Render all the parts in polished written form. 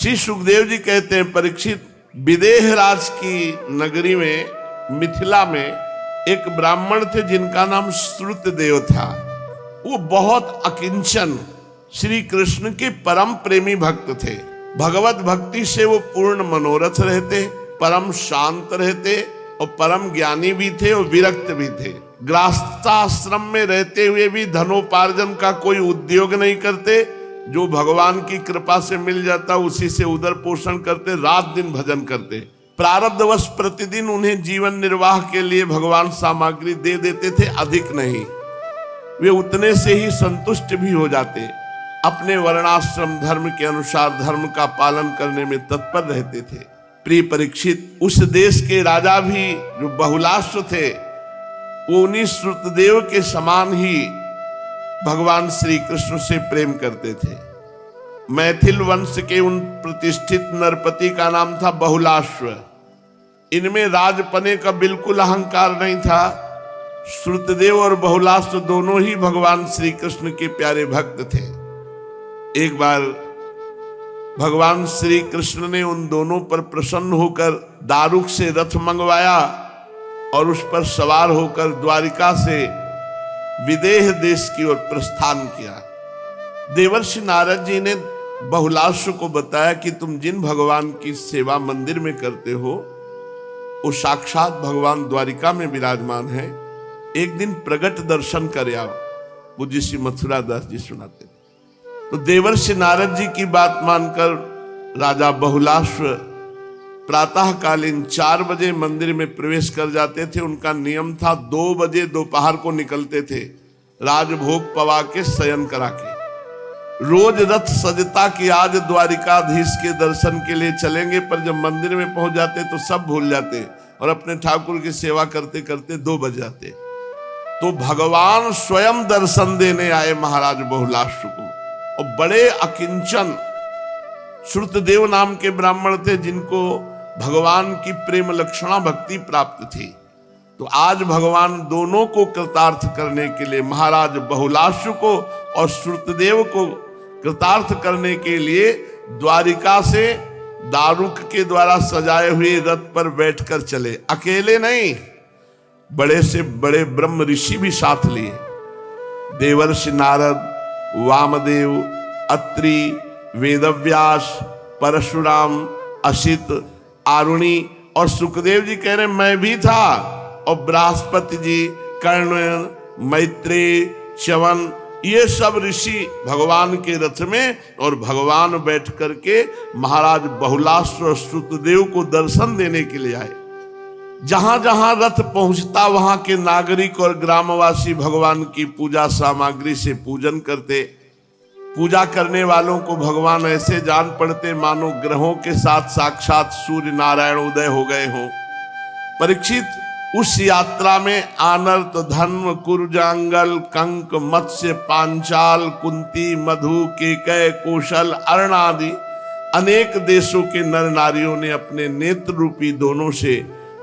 श्री सुखदेव जी कहते हैं, परीक्षित, विदेह राज की नगरी में, मिथिला में एक ब्राह्मण थे जिनका नाम श्रुतदेव था। वो बहुत अकिंचन श्री कृष्ण के परम प्रेमी भक्त थे। भगवत भक्ति से वो पूर्ण मनोरथ रहते, परम शांत रहते और परम ज्ञानी भी थे और विरक्त भी थे। गृहस्थाश्रम में रहते हुए भी धनोपार्जन का कोई उद्योग नहीं करते, जो भगवान की कृपा से मिल जाता उसी से उदर पोषण करते, रात दिन भजन करते। प्रारब्धवश प्रतिदिन उन्हें जीवन निर्वाह के लिए भगवान सामग्री दे देते थे, अधिक नहीं। वे उतने से ही संतुष्ट भी हो जाते। अपने वर्णाश्रम धर्म के अनुसार धर्म का पालन करने में तत्पर रहते थे। प्रिय परीक्षित, उस देश के राजा भी जो बहुलाश्व थे, वो उन्हीं श्रुतदेव के समान ही भगवान श्री कृष्ण से प्रेम करते थे। मैथिल वंश के उन प्रतिष्ठित नरपति का नाम था बहुलाश्व। इनमें राजपने का बिल्कुल अहंकार नहीं था। श्रुतदेव और बहुलाश्व दोनों ही भगवान श्री कृष्ण के प्यारे भक्त थे। एक बार भगवान श्री कृष्ण ने उन दोनों पर प्रसन्न होकर दारुक से रथ मंगवाया और उस पर सवार होकर द्वारिका से विदेह देश की ओर प्रस्थान किया। देवर्षि नारद जी ने बहुलाश्व को बताया कि तुम जिन भगवान की सेवा मंदिर में करते हो, वो साक्षात भगवान द्वारिका में विराजमान है। एक दिन प्रगट दर्शन कर आओ। पूज्य श्री मथुरा दास जी सुनाते। तो देवर्षि नारद जी की बात मानकर राजा बहुलाश्व प्रातःकालीन 4 बजे मंदिर में प्रवेश कर जाते थे। उनका नियम था 2 बजे दोपहर को निकलते थे, राजभोग पवा के शयन करा के। रोज रथ सजता कि आज द्वारिकाधीश के दर्शन के लिए चलेंगे, पर जब मंदिर में पहुंच जाते तो सब भूल जाते और अपने ठाकुर की सेवा करते करते 2 बज जाते। तो भगवान स्वयं दर्शन देने आए महाराज बहुलाश्व को, और बड़े अकिंचन श्रुतदेव नाम के ब्राह्मण थे जिनको भगवान की प्रेम लक्षणा भक्ति प्राप्त थी। तो आज भगवान दोनों को कृतार्थ करने के लिए, महाराज बहुलाश्व को और श्रुतदेव को कृतार्थ करने के लिए द्वारिका से दारुक के द्वारा सजाए हुए रथ पर बैठकर चले। अकेले नहीं, बड़े से बड़े ब्रह्म ऋषि भी साथ लिए। देवर्षि नारद, वामदेव, अत्रि, वेदव्यास, परशुराम, असित, आरुणि और सुखदेव जी कह रहे मैं भी था, और बृहस्पति जी, कर्ण, मैत्रेय, च्यवन, ये सब ऋषि भगवान के रथ में और भगवान बैठ करके महाराज बहुलाश्व और श्रुतदेव को दर्शन देने के लिए आए। जहां जहां रथ पहुंचता वहां के नागरिक और ग्रामवासी भगवान की पूजा सामग्री से पूजन करते। पूजा करने वालों को भगवान ऐसे जान पड़ते मानो ग्रहों के साथ साक्षात सूर्य नारायण उदय हो गए हों। परीक्षित, उस यात्रा में आनर्त, धन्व, कुरजांगल, कंक, मत्स्य, पांचाल, कुंती, मधु, केकय, कौशल, अर्ण आदि अनेक देशों के नर नारियों ने अपने नेत्र रूपी दोनों से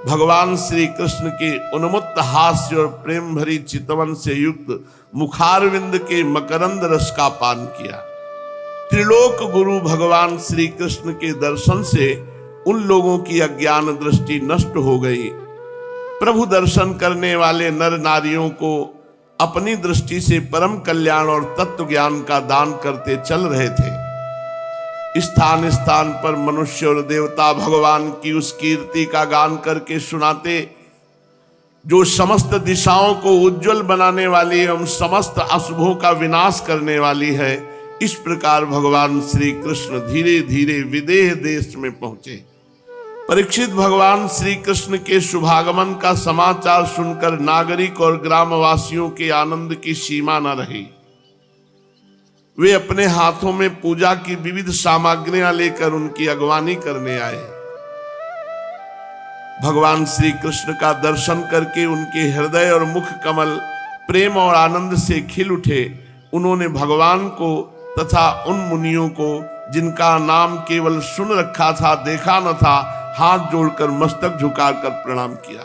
भगवान श्री कृष्ण के उन्मत्त हास्य और प्रेम भरी चितवन से युक्त मुखारविंद के मकरंद रस का पान किया। त्रिलोक गुरु भगवान श्री कृष्ण के दर्शन से उन लोगों की अज्ञान दृष्टि नष्ट हो गई। प्रभु दर्शन करने वाले नर नारियों को अपनी दृष्टि से परम कल्याण और तत्व ज्ञान का दान करते चल रहे थे। स्थान स्थान पर मनुष्य और देवता भगवान की उस कीर्ति का गान करके सुनाते, जो समस्त दिशाओं को उज्जवल बनाने वाली एवं समस्त अशुभों का विनाश करने वाली है। इस प्रकार भगवान श्री कृष्ण धीरे धीरे विदेह देश में पहुंचे। परीक्षित, भगवान श्री कृष्ण के शुभागमन का समाचार सुनकर नागरिक और ग्रामवासियों के आनंद की सीमा न रही। वे अपने हाथों में पूजा की विविध सामग्रियां लेकर उनकी अगवानी करने आए। भगवान श्री कृष्ण का दर्शन करके उनके हृदय और मुख कमल प्रेम और आनंद से खिल उठे। उन्होंने भगवान को तथा उन मुनियों को जिनका नाम केवल सुन रखा था, देखा न था, हाथ जोड़कर मस्तक झुकाकर प्रणाम किया।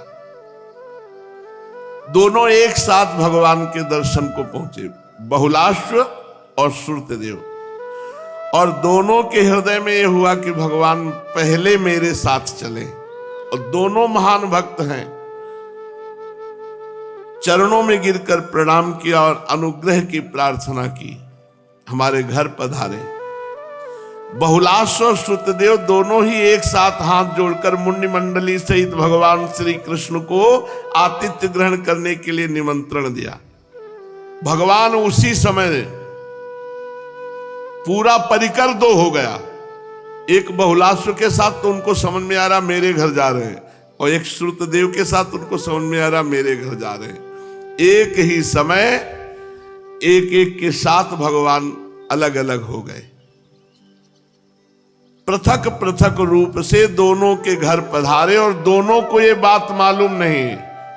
दोनों एक साथ भगवान के दर्शन को पहुंचे, बहुलाश्व और श्रुतदेव। और दोनों के हृदय में यह हुआ कि भगवान पहले मेरे साथ चले। और दोनों महान भक्त हैं। चरणों में गिरकर प्रणाम किया और अनुग्रह की प्रार्थना की, हमारे घर पधारे। बहुलाश्व और श्रुतदेव दोनों ही एक साथ हाथ जोड़कर मुंडी मंडली सहित भगवान श्री कृष्ण को आतिथ्य ग्रहण करने के लिए निमंत्रण दिया। भगवान उसी समय पूरा परिकर दो हो गया। एक बहुलाश्व के साथ तो उनको समझ में आ रहा मेरे घर जा रहे हैं, और एक श्रुतदेव के साथ उनको समझ में आ रहा मेरे घर जा रहे हैं। एक ही समय एक एक के साथ भगवान अलग अलग हो गए। पृथक पृथक रूप से दोनों के घर पधारे और दोनों को ये बात मालूम नहीं।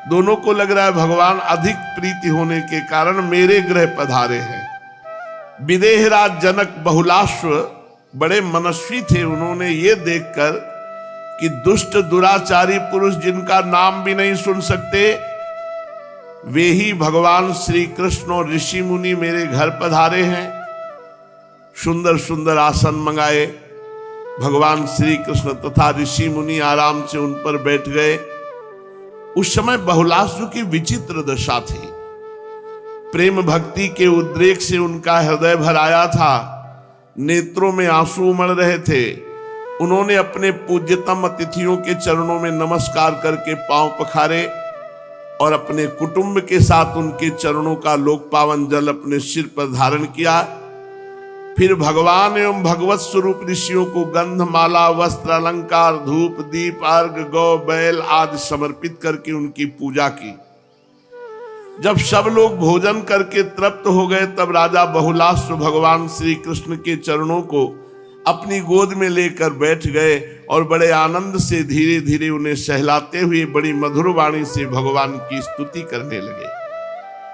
दोनों को लग रहा है भगवान अधिक प्रीति होने के कारण मेरे गृह पधारे हैं। विदेहराज जनक बहुलाश्व बड़े मनस्वी थे। उन्होंने ये देखकर कि दुष्ट दुराचारी पुरुष जिनका नाम भी नहीं सुन सकते, वे ही भगवान श्री कृष्ण और ऋषि मुनि मेरे घर पधारे हैं। सुंदर सुंदर आसन मंगाए। भगवान श्री कृष्ण तथा ऋषि मुनि आराम से उन पर बैठ गए। उस समय बहुलाश्व की विचित्र दशा थी। प्रेम भक्ति के उद्रेक से उनका हृदय भर आया था। नेत्रों में आंसू उमड़ रहे थे। उन्होंने अपने पूज्यतम अतिथियों के चरणों में नमस्कार करके पांव पखारे और अपने कुटुंब के साथ उनके चरणों का लोक पावन जल अपने सिर पर धारण किया। फिर भगवान एवं भगवत स्वरूप ऋषियों को गंधमाला, वस्त्र, अलंकार, धूप, दीप, अर्घ, गौ, बैल आदि समर्पित करके उनकी पूजा की। जब सब लोग भोजन करके तृप्त हो गए, तब राजा बहुलाश्व भगवान श्री कृष्ण के चरणों को अपनी गोद में लेकर बैठ गए और बड़े आनंद से धीरे धीरे उन्हें सहलाते हुए बड़ी मधुर वाणी से भगवान की स्तुति करने लगे।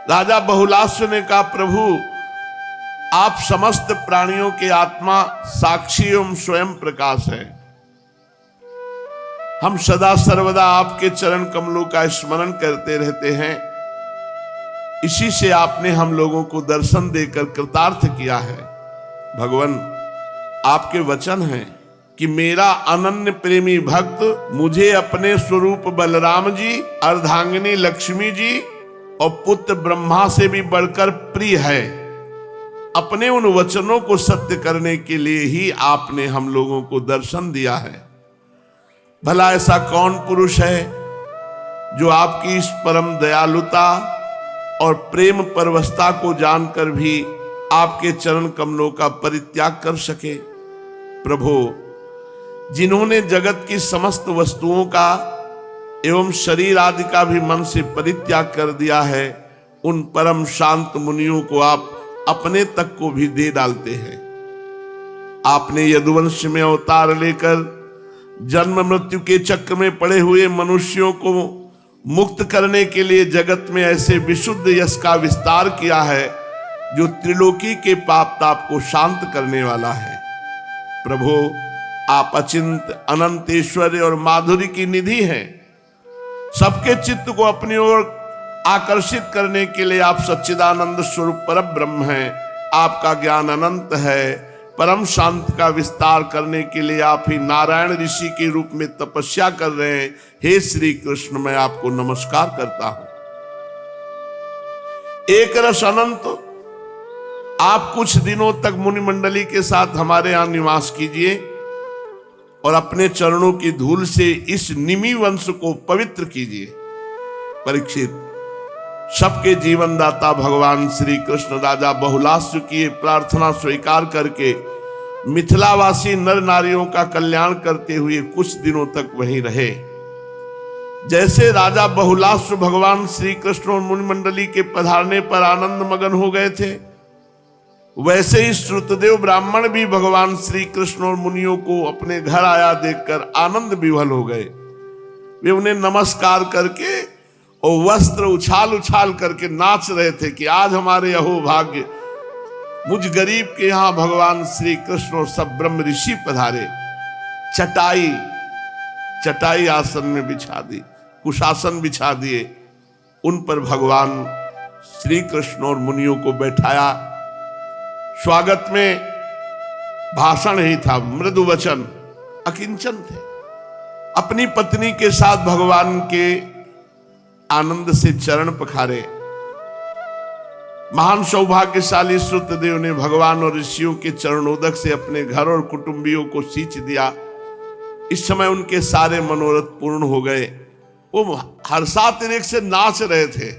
राजा बहुलाश्व ने कहा, प्रभु आप समस्त प्राणियों के आत्मा, साक्षी एवं स्वयं प्रकाश है। हम सदा सर्वदा आपके चरण कमलों का स्मरण करते रहते हैं। इसी से आपने हम लोगों को दर्शन देकर कृतार्थ किया है। भगवान आपके वचन हैं कि मेरा अनन्य प्रेमी भक्त मुझे अपने स्वरूप बलराम जी, अर्धांगिनी लक्ष्मी जी और पुत्र ब्रह्मा से भी बढ़कर प्रिय है। अपने उन वचनों को सत्य करने के लिए ही आपने हम लोगों को दर्शन दिया है। भला ऐसा कौन पुरुष है जो आपकी इस परम दयालुता और प्रेम परवशता को जानकर भी आपके चरण कमलों का परित्याग कर सके। प्रभु, जिन्होंने जगत की समस्त वस्तुओं का एवं शरीर आदि का भी मन से परित्याग कर दिया है, उन परम शांत मुनियों को आप अपने तक को भी दे डालते हैं। आपने यदुवंश में अवतार लेकर जन्म मृत्यु के चक्र में पड़े हुए मनुष्यों को मुक्त करने के लिए जगत में ऐसे विशुद्ध यश का विस्तार किया है जो त्रिलोकी के पाप ताप को शांत करने वाला है। प्रभु, आप अचिंत अनंत ऐश्वर्य और माधुरी की निधि हैं। सबके चित्त को अपनी ओर आकर्षित करने के लिए आप सच्चिदानंद स्वरूप परब्रह्म हैं। आपका ज्ञान अनंत है। परम शांति का विस्तार करने के लिए आप ही नारायण ऋषि के रूप में तपस्या कर रहे हैं। हे श्री कृष्ण, मैं आपको नमस्कार करता हूं। एक रस अनंत, आप कुछ दिनों तक मुनि मंडली के साथ हमारे यहां निवास कीजिए और अपने चरणों की धूल से इस निमि वंश को पवित्र कीजिए। परीक्षित, सबके जीवन दाता भगवान श्री कृष्ण राजा बहुलाश्व की प्रार्थना स्वीकार करके मिथिलावासी नर नारियों का कल्याण करते हुए कुछ दिनों तक वहीं रहे। जैसे राजा बहुलाश्व भगवान श्री कृष्ण और मुनि मंडली के पधारने पर आनंद मगन हो गए थे, वैसे ही श्रुतदेव ब्राह्मण भी भगवान श्री कृष्ण और मुनियों को अपने घर आया देखकर आनंद विह्वल हो गए। वे उन्हें नमस्कार करके और वस्त्र उछाल उछाल करके नाच रहे थे कि आज हमारे अहो भाग्य, मुझ गरीब के यहां भगवान श्री कृष्ण और सब ब्रह्म ऋषि पधारे। चटाई आसन में बिछा दी, कुशासन बिछा दिए, उन पर भगवान श्री कृष्ण और मुनियों को बैठाया। स्वागत में भाषण ही था, मृदु वचन, अकिंचन थे। अपनी पत्नी के साथ भगवान के आनंद से चरण पखारे। महान सौभाग्यशाली श्रुतदेव ने भगवान और ऋषियों के चरणोदक से अपने घर और कुटुंबियों को सींच दिया। इस समय उनके सारे मनोरथ पूर्ण हो गए। वो हर्षातिरेक से नाच रहे थे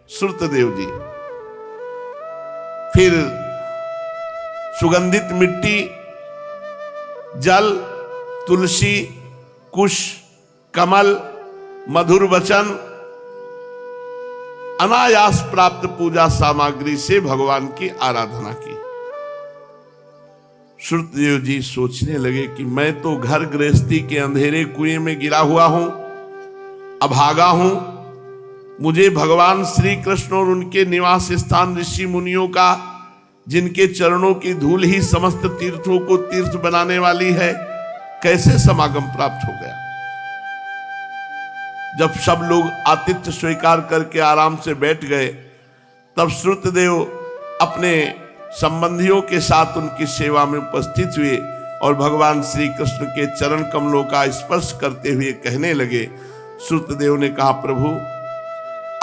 श्रुतदेव जी। फिर सुगंधित मिट्टी, जल, तुलसी, कुश, कमल, मधुर वचन, अनायास प्राप्त पूजा सामग्री से भगवान की आराधना की। श्रुतदेव जी सोचने लगे कि मैं तो घर गृहस्थी के अंधेरे कुएं में गिरा हुआ हूं, अभागा हूं। मुझे भगवान श्री कृष्ण और उनके निवास स्थान ऋषि मुनियों का, जिनके चरणों की धूल ही समस्त तीर्थों को तीर्थ बनाने वाली है, कैसे समागम प्राप्त हो गया। जब सब लोग आतिथ्य स्वीकार करके आराम से बैठ गए, तब श्रुतदेव अपने संबंधियों के साथ उनकी सेवा में उपस्थित हुए और भगवान श्री कृष्ण के चरण कमलों का स्पर्श करते हुए कहने लगे। श्रुतदेव ने कहा, प्रभु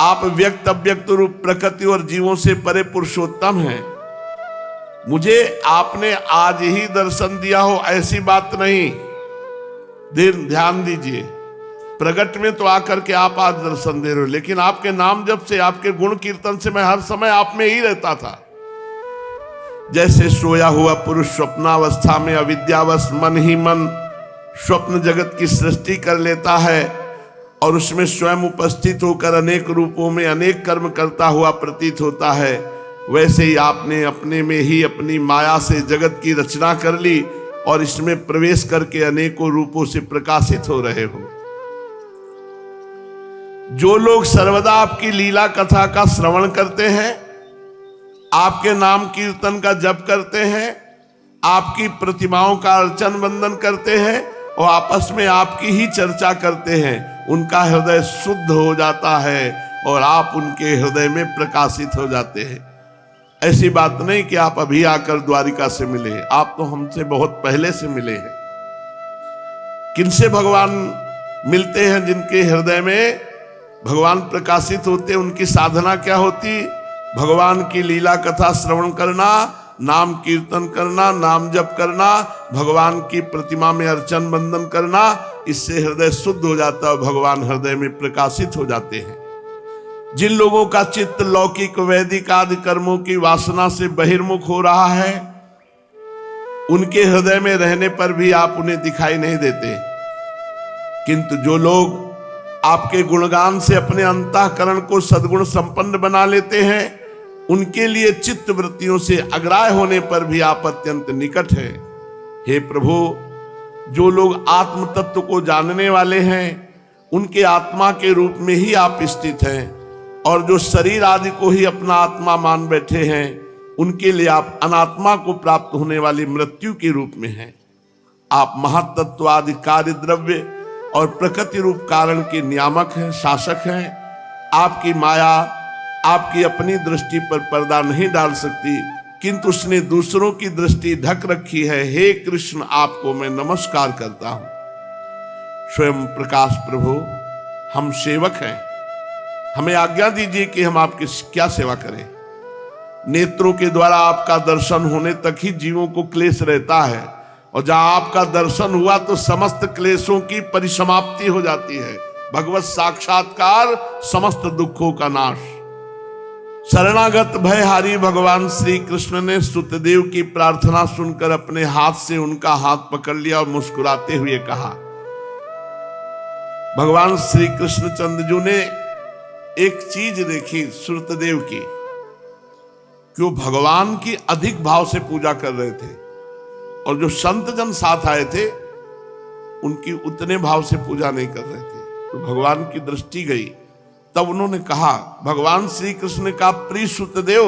आप व्यक्त अव्यक्त रूप प्रकृति और जीवों से परे पुरुषोत्तम हैं। मुझे आपने आज ही दर्शन दिया हो ऐसी बात नहीं। ध्यान दीजिए, प्रगट में तो आकर के आप आज दर्शन दे रहे हो, लेकिन आपके नाम जप से, आपके गुण कीर्तन से मैं हर समय आप में ही रहता था। जैसे सोया हुआ पुरुष स्वप्नावस्था में अविद्यावश मन ही मन स्वप्न जगत की सृष्टि कर लेता है और उसमें स्वयं उपस्थित होकर अनेक रूपों में अनेक कर्म करता हुआ प्रतीत होता है, वैसे ही आपने अपने में ही अपनी माया से जगत की रचना कर ली और इसमें प्रवेश करके अनेकों रूपों से प्रकाशित हो रहे हो। जो लोग सर्वदा आपकी लीला कथा का श्रवण करते हैं, आपके नाम कीर्तन का जप करते हैं, आपकी प्रतिमाओं का अर्चन वंदन करते हैं और आपस में आपकी ही चर्चा करते हैं, उनका हृदय शुद्ध हो जाता है और आप उनके हृदय में प्रकाशित हो जाते हैं। ऐसी बात नहीं कि आप अभी आकर द्वारिका से मिले, आप तो हमसे बहुत पहले से मिले हैं। किनसे भगवान मिलते हैं? जिनके हृदय में भगवान प्रकाशित होते, उनकी साधना क्या होती? भगवान की लीला कथा श्रवण करना, नाम कीर्तन करना, नाम जप करना, भगवान की प्रतिमा में अर्चन वंदन करना। इससे हृदय शुद्ध हो जाता है, भगवान हृदय में प्रकाशित हो जाते हैं। जिन लोगों का चित्त लौकिक वैदिक आदि कर्मों की वासना से बहिर्मुख हो रहा है, उनके हृदय में रहने पर भी आप उन्हें दिखाई नहीं देते। किंतु जो लोग आपके गुणगान से अपने अंतःकरण को सद्गुण संपन्न बना लेते हैं, उनके लिए चित्त वृत्तियों से अग्राह्य होने पर भी आप अत्यंत निकट हैं। हे प्रभु, जो लोग आत्म तत्व को जानने वाले हैं, उनके आत्मा के रूप में ही आप स्थित हैं, और जो शरीर आदि को ही अपना आत्मा मान बैठे हैं, उनके लिए आप अनात्मा को प्राप्त होने वाली मृत्यु के रूप में हैं। आप महत्तत्व आदि कार्य द्रव्य और प्रकृति रूप कारण के नियामक हैं, शासक हैं। आपकी माया आपकी अपनी दृष्टि पर पर्दा नहीं डाल सकती, किंतु उसने दूसरों की दृष्टि ढक रखी है। हे कृष्ण, आपको मैं नमस्कार करता हूं। स्वयं प्रकाश प्रभु, हम सेवक हैं, हमें आज्ञा दीजिए कि हम आपकी क्या सेवा करें। नेत्रों के द्वारा आपका दर्शन होने तक ही जीवों को क्लेश रहता है, और जहां आपका दर्शन हुआ तो समस्त क्लेशों की परिसमाप्ति हो जाती है। भगवत साक्षात्कार समस्त दुखों का नाश। शरणागत भयहारी भगवान श्री कृष्ण ने सुतदेव की प्रार्थना सुनकर अपने हाथ से उनका हाथ पकड़ लिया और मुस्कुराते हुए कहा। भगवान श्री कृष्णचंद्र जी ने एक चीज देखी सुतदेव की, कि वो भगवान की अधिक भाव से पूजा कर रहे थे, और जो संत जन साथ आए थे उनकी उतने भाव से पूजा नहीं कर रहे थे। तो भगवान की दृष्टि गई, तब उन्होंने कहा, भगवान श्री कृष्ण ने कहा, प्रिय सुतदेव,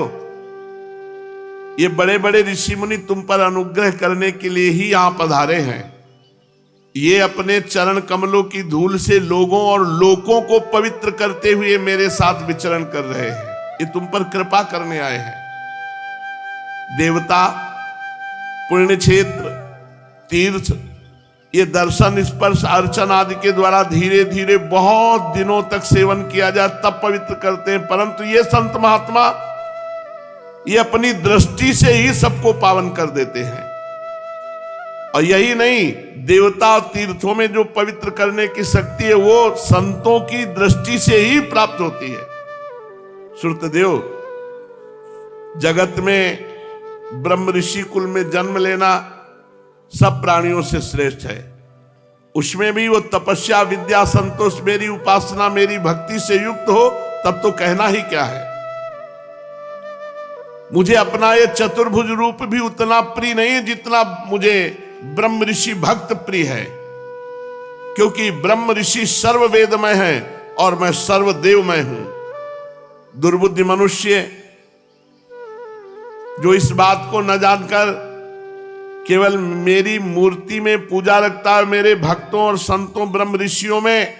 ये बड़े बड़े ऋषि मुनि तुम पर अनुग्रह करने के लिए ही यहां पधारे हैं। ये अपने चरण कमलों की धूल से लोगों और लोकों को पवित्र करते हुए मेरे साथ विचरण कर रहे हैं। ये तुम पर कृपा करने आए हैं। देवता पुण्य क्षेत्र, तीर्थ, ये दर्शन, स्पर्श, अर्चन आदि के द्वारा धीरे धीरे बहुत दिनों तक सेवन किया जाए तब पवित्र करते हैं। परंतु ये संत महात्मा ये अपनी दृष्टि से ही सबको पावन कर देते हैं। और यही नहीं, देवता और तीर्थों में जो पवित्र करने की शक्ति है वो संतों की दृष्टि से ही प्राप्त होती है। श्रुतदेव, जगत में ब्रह्म ऋषि कुल में जन्म लेना सब प्राणियों से श्रेष्ठ है। उसमें भी वो तपस्या, विद्या, संतोष, मेरी उपासना, मेरी भक्ति से युक्त हो, तब तो कहना ही क्या है। मुझे अपना ये चतुर्भुज रूप भी उतना प्रिय नहीं जितना मुझे ब्रह्म ऋषि भक्त प्रिय है, क्योंकि ब्रह्म ऋषि सर्ववेदमय है और मैं सर्वदेवमय हूं। दुर्बुद्धि मनुष्य जो इस बात को न जानकर केवल मेरी मूर्ति में पूजा रखता है, मेरे भक्तों और संतों ब्रह्म ऋषियों में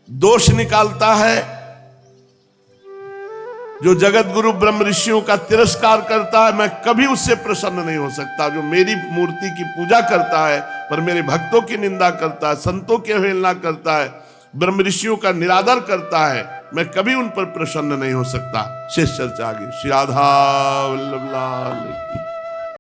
दोष निकालता है, जो जगत गुरु ब्रह्म ऋषियों का तिरस्कार करता है, मैं कभी उससे प्रसन्न नहीं हो सकता। जो मेरी मूर्ति की पूजा करता है पर मेरे भक्तों की निंदा करता है, संतों की अवहेलना करता है, ब्रह्म ऋषियों का निरादर करता है, मैं कभी उन पर प्रसन्न नहीं हो सकता। शेष चर्चा आगे। श्री राधा वल्लभ लाल की।